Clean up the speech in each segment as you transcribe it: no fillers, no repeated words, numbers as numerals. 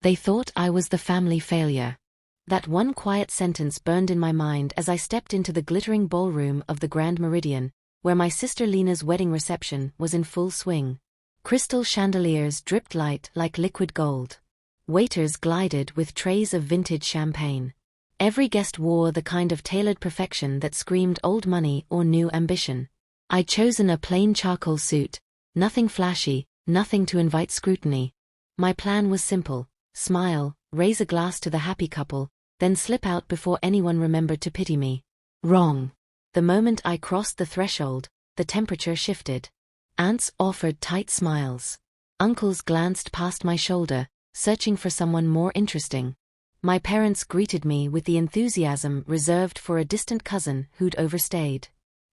They thought I was the family failure. That one quiet sentence burned in my mind as I stepped into the glittering ballroom of the Grand Meridian, where my sister Lena's wedding reception was in full swing. Crystal chandeliers dripped light like liquid gold. Waiters glided with trays of vintage champagne. Every guest wore the kind of tailored perfection that screamed old money or new ambition. I'd chosen a plain charcoal suit, nothing flashy, nothing to invite scrutiny. My plan was simple: smile, raise a glass to the happy couple, then slip out before anyone remembered to pity me. Wrong. The moment I crossed the threshold, the temperature shifted. Aunts offered tight smiles. Uncles glanced past my shoulder, searching for someone more interesting. My parents greeted me with the enthusiasm reserved for a distant cousin who'd overstayed.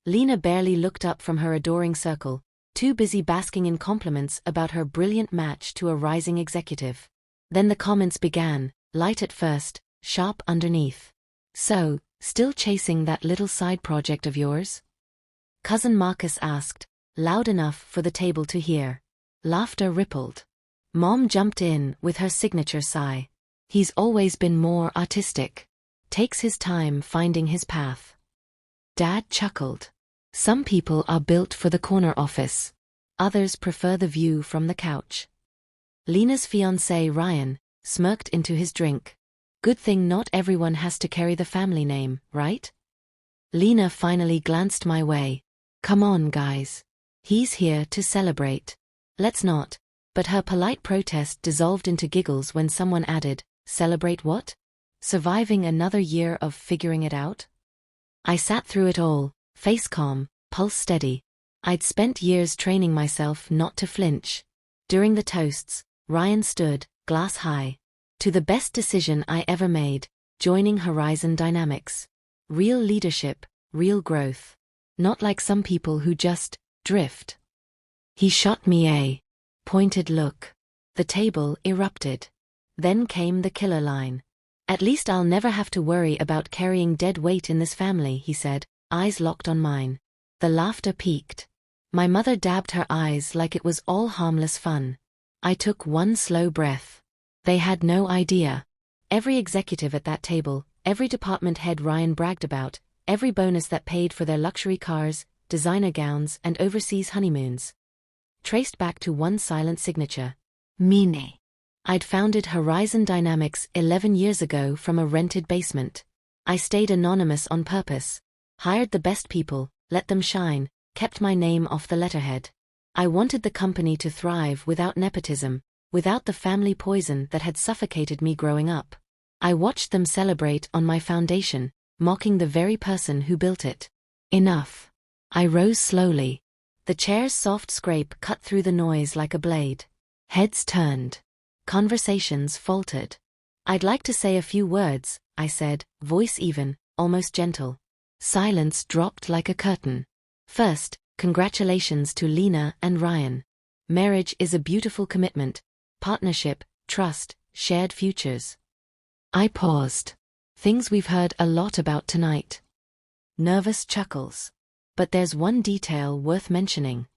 Lena barely looked up from her adoring circle, too busy basking in compliments about her brilliant match to a rising executive. Then the comments began, light at first, sharp underneath. "So, still chasing that little side project of yours?" Cousin Marcus asked, loud enough for the table to hear. Laughter rippled. Mom jumped in with her signature sigh. "He's always been more artistic. Takes his time finding his path." Dad chuckled. "Some people are built for the corner office. Others prefer the view from the couch." Lena's fiancé Ryan smirked into his drink. "Good thing not everyone has to carry the family name, right?" Lena finally glanced my way. "Come on, guys. He's here to celebrate. Let's not." But her polite protest dissolved into giggles when someone added, "Celebrate what? Surviving another year of figuring it out?" I sat through it all, face calm, pulse steady. I'd spent years training myself not to flinch. During the toasts, Ryan stood, glass high. "To the best decision I ever made, joining Horizon Dynamics. Real leadership, real growth. Not like some people who just drift." He shot me a pointed look. The table erupted. Then came the killer line. "At least I'll never have to worry about carrying dead weight in this family," he said, eyes locked on mine. The laughter peaked. My mother dabbed her eyes like it was all harmless fun. I took one slow breath. They had no idea. Every executive at that table, every department head Ryan bragged about, every bonus that paid for their luxury cars, designer gowns, and overseas honeymoons, traced back to one silent signature. Mine. I'd founded Horizon Dynamics 11 years ago from a rented basement. I stayed anonymous on purpose. Hired the best people, let them shine, kept my name off the letterhead. I wanted the company to thrive without nepotism, without the family poison that had suffocated me growing up. I watched them celebrate on my foundation, mocking the very person who built it. Enough. I rose slowly. The chair's soft scrape cut through the noise like a blade. Heads turned. Conversations faltered. "I'd like to say a few words," I said, voice even, almost gentle. Silence dropped like a curtain. "First, congratulations to Lena and Ryan. Marriage is a beautiful commitment. Partnership, trust, shared futures." I paused. "Things we've heard a lot about tonight." Nervous chuckles. "But there's one detail worth mentioning."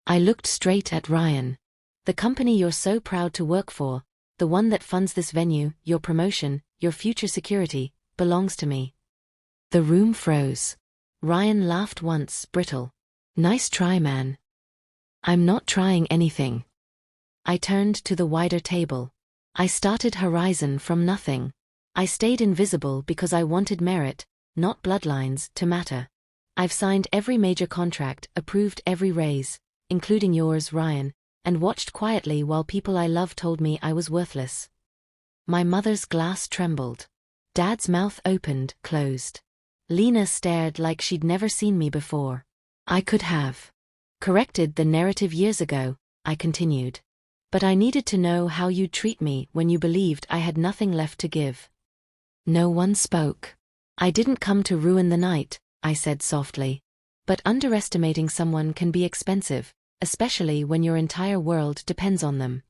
I looked straight at Ryan. "The company you're so proud to work for, the one that funds this venue, your promotion, your future security, belongs to me." The room froze. Ryan laughed once, brittle. "Nice try, man." "I'm not trying anything." I turned to the wider table. I started Horizon from nothing. I stayed invisible because I wanted merit, not bloodlines, to matter. I've signed every major contract, approved every raise, including yours, Ryan, and watched quietly while people I love told me I was worthless. My mother's glass trembled. Dad's mouth opened, closed. Lena stared like she'd never seen me before. "I could have corrected the narrative years ago," I continued. "But I needed to know how you'd treat me when you believed I had nothing left to give." No one spoke. "I didn't come to ruin the night," I said softly. "But underestimating someone can be expensive, especially when your entire world depends on them."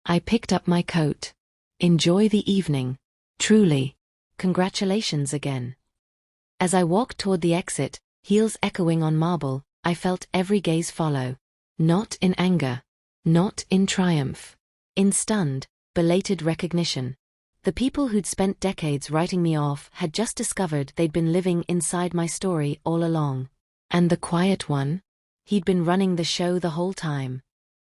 I picked up my coat. "Enjoy the evening. Truly. Congratulations again." As I walked toward the exit, heels echoing on marble, I felt every gaze follow. Not in anger. Not in triumph. In stunned, Belated recognition. The people who'd spent decades writing me off had just discovered they'd been living inside my story all along. And the quiet one? He'd been running the show the whole time.